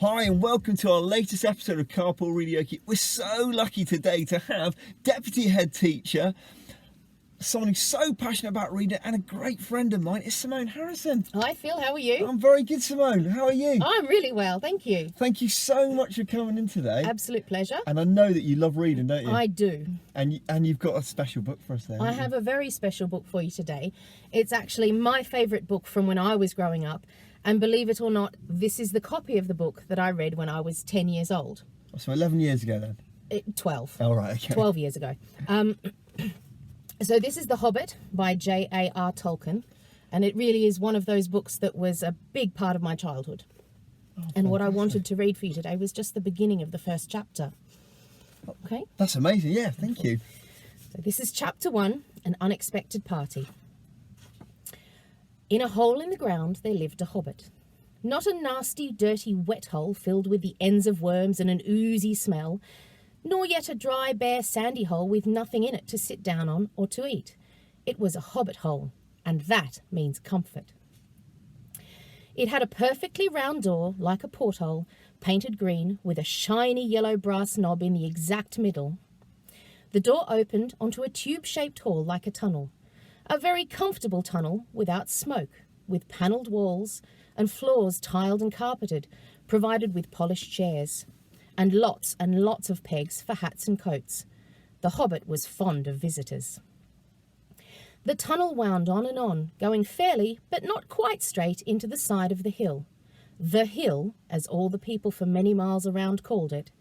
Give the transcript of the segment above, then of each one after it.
Hi and welcome to our latest episode of Carpool Readeoke. We're so lucky today to have Deputy Head Teacher, someone who's so passionate about reading and a great friend of mine, is Simone Harrison. Hi Phil, how are you? I'm very good, Simone. How are you? I'm really well, thank you. Thank you so much for coming in today. Absolute pleasure. And I know that you love reading, don't you? I do. And you've got a special book for us there. I have a very special book for you today. It's actually my favourite book from when I was growing up. And believe it or not, this is the copy of the book that I read when I was 10 years old. So 11 years ago then? 12. Oh, right, okay. 12 years ago. So this is The Hobbit by JRR Tolkien. And it really is one of those books that was a big part of my childhood. And what I wanted to read for you today was just the beginning of the first chapter. Okay? That's amazing, yeah, thank you. So this is chapter 1, An Unexpected Party. In a hole in the ground there lived a hobbit. Not a nasty, dirty, wet hole filled with the ends of worms and an oozy smell, nor yet a dry, bare, sandy hole with nothing in it to sit down on or to eat. It was a hobbit hole, and that means comfort. It had a perfectly round door, like a porthole, painted green, with a shiny yellow brass knob in the exact middle. The door opened onto a tube-shaped hall like a tunnel. A very comfortable tunnel without smoke, with panelled walls and floors tiled and carpeted, provided with polished chairs, and lots of pegs for hats and coats. The hobbit was fond of visitors. The tunnel wound on, going fairly but not quite straight into the side of the hill. The hill, as all the people for many miles around called it,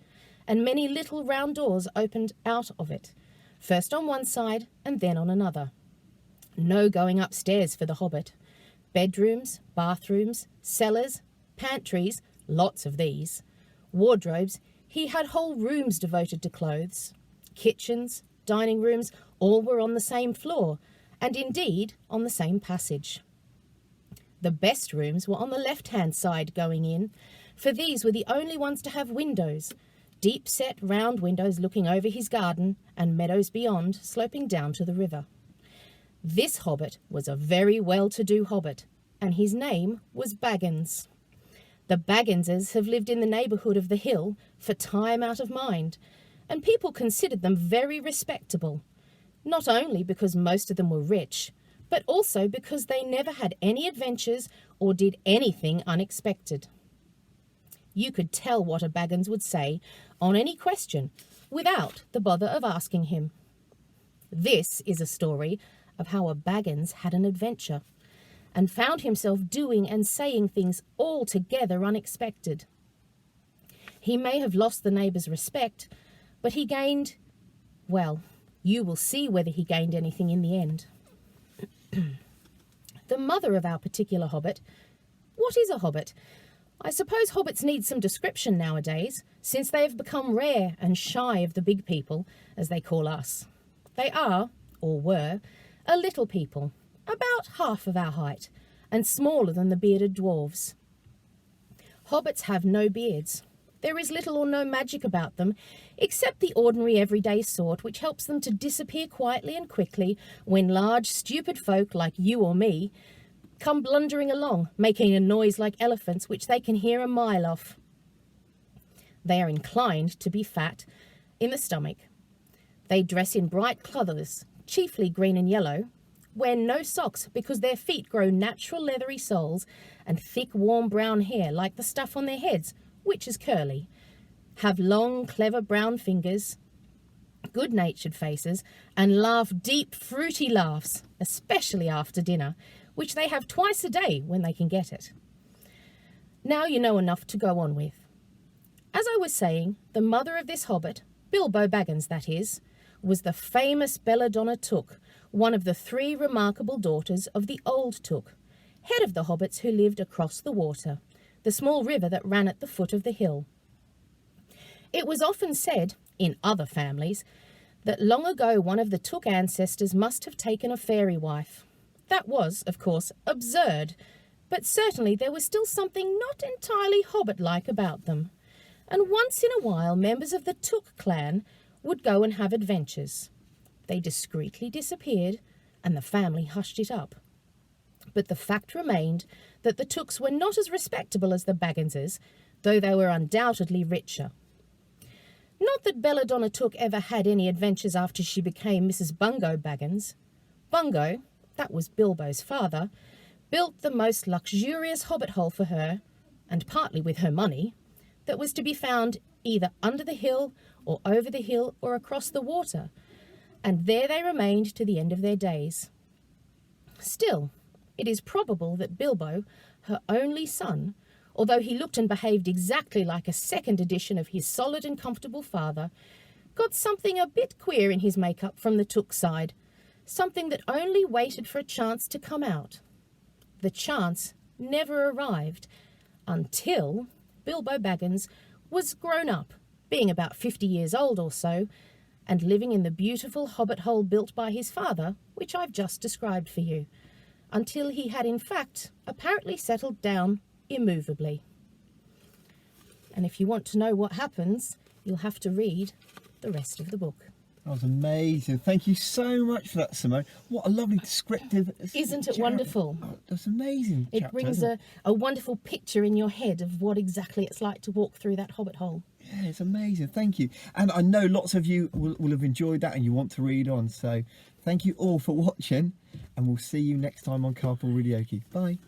and many little round doors opened out of it, first on one side and then on another. No going upstairs for the hobbit. Bedrooms, bathrooms, cellars, pantries, lots of these. Wardrobes, he had whole rooms devoted to clothes. Kitchens, dining rooms, all were on the same floor, and indeed on the same passage. The best rooms were on the left-hand side going in, for these were the only ones to have windows, deep-set round windows looking over his garden and meadows beyond, sloping down to the river. This hobbit was a very well-to-do hobbit, and his name was Baggins. The Bagginses have lived in the neighbourhood of the hill for time out of mind, and people considered them very respectable, not only because most of them were rich, but also because they never had any adventures or did anything unexpected. You could tell what a Baggins would say on any question without the bother of asking him. This is a story of how a Baggins had an adventure and found himself doing and saying things altogether unexpected. He may have lost the neighbours' respect, but he gained, well, you will see whether he gained anything in the end. The mother of our particular hobbit. What is a hobbit? I suppose hobbits need some description nowadays, since they have become rare and shy of the big people, as they call us. They are, or were, a little people, about half of our height, and smaller than the bearded dwarves. Hobbits have no beards. There is little or no magic about them, except the ordinary everyday sort which helps them to disappear quietly and quickly when large, stupid folk like you or me come blundering along, making a noise like elephants which they can hear a mile off. They are inclined to be fat in the stomach. They dress in bright cloths, chiefly green and yellow, wear no socks because their feet grow natural leathery soles, and thick warm brown hair like the stuff on their heads, which is curly, have long clever brown fingers, good-natured faces, and laugh deep fruity laughs, especially after dinner, which they have twice a day when they can get it. Now you know enough to go on with. As I was saying, the mother of this hobbit, Bilbo Baggins that is, was the famous Belladonna Took, one of the 3 remarkable daughters of the old Took, head of the hobbits who lived across the water, the small river that ran at the foot of the hill. It was often said, in other families, that long ago one of the Took ancestors must have taken a fairy wife. That was, of course, absurd, but certainly there was still something not entirely hobbit-like about them, and once in a while members of the Took clan would go and have adventures. They discreetly disappeared, and the family hushed it up. But the fact remained that the Tooks were not as respectable as the Bagginses, though they were undoubtedly richer. Not that Belladonna Took ever had any adventures after she became Mrs. Bungo Baggins. Bungo, that was Bilbo's father, built the most luxurious hobbit hole for her, and partly with her money, that was to be found either under the hill or over the hill or across the water, and there they remained to the end of their days. Still, it is probable that Bilbo, her only son, although he looked and behaved exactly like a second edition of his solid and comfortable father, got something a bit queer in his make-up from the Took side, something that only waited for a chance to come out. The chance never arrived until Bilbo Baggins was grown up, being about 50 years old or so, and living in the beautiful hobbit hole built by his father, which I've just described for you, until he had in fact apparently settled down immovably. And if you want to know what happens, you'll have to read the rest of the book. That was amazing. Thank you so much for that, Simone. What a lovely descriptive... Isn't it wonderful? Oh, that's amazing. It chapter, brings isn't a wonderful picture in your head of what exactly it's like to walk through that hobbit hole. Yeah, it's amazing. Thank you. And I know lots of you will have enjoyed that and you want to read on. So thank you all for watching, and we'll see you next time on Carpool Readeoke. Bye.